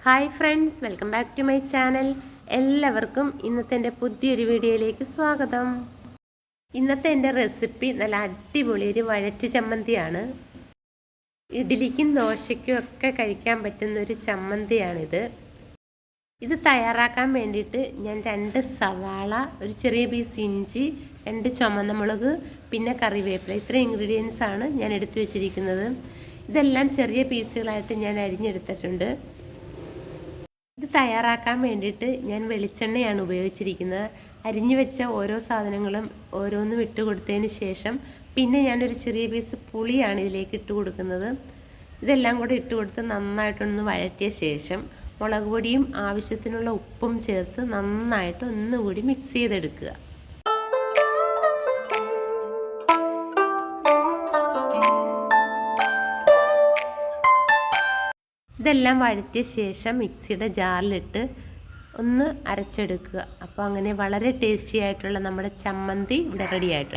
Hi friends, welcome back to my channel. എല്ലാവർക്കും ഇന്നത്തെ എൻ്റെ പുതിയൊരു വീഡിയോയിലേക്ക് സ്വാഗതം. ഇന്നത്തെ എൻ്റെ റെസിപ്പി നല്ല അടിപൊളി ഒരു വഴറ്റ് ചമ്മന്തിയാണ്. ഇഡ്ഡലിക്കും ദോശയ്ക്കും ഒക്കെ കഴിക്കാൻ പറ്റുന്ന ഒരു ചമ്മന്തിയാണിത്. ഇത് തയ്യാറാക്കാൻ വേണ്ടിയിട്ട് ഞാൻ 2 സവാള, ഒരു ചെറിയ പീസ് ഇഞ്ചി, 2 ചുമന്ന മുളക്, പിന്നെ കറിവേപ്പില, ഇത്രയും ഇൻഗ്രീഡിയൻസ് ആണ് ഞാൻ എടുത്തു വെച്ചിരിക്കുന്നത്. ഇതെല്ലാം ചെറിയ പീസുകളായിട്ട് ഞാൻ അരിഞ്ഞെടുത്തിട്ടുണ്ട്. ഇത് തയ്യാറാക്കാൻ വേണ്ടിയിട്ട് ഞാൻ വെളിച്ചെണ്ണയാണ് ഉപയോഗിച്ചിരിക്കുന്നത്. അരിഞ്ഞു വെച്ച ഓരോ സാധനങ്ങളും ഓരോന്നും ഇട്ട് കൊടുത്തതിന് ശേഷം പിന്നെ ഞാനൊരു ചെറിയ പീസ് പുളിയാണ് ഇതിലേക്ക് ഇട്ട് കൊടുക്കുന്നത്. ഇതെല്ലാം കൂടെ ഇട്ട് കൊടുത്ത് നന്നായിട്ടൊന്ന് വഴറ്റിയ ശേഷം മുളക് പൊടിയും ആവശ്യത്തിനുള്ള ഉപ്പും ചേർത്ത് നന്നായിട്ട് ഒന്നുകൂടി മിക്സ് ചെയ്തെടുക്കുക. ഇതെല്ലാം വഴറ്റിയ ശേഷം മിക്സിയുടെ ജാറിലിട്ട് ഒന്ന് അരച്ചെടുക്കുക. അപ്പോൾ അങ്ങനെ വളരെ ടേസ്റ്റി ആയിട്ടുള്ള നമ്മുടെ ചമ്മന്തി ഇവിടെ റെഡി ആയിട്ട്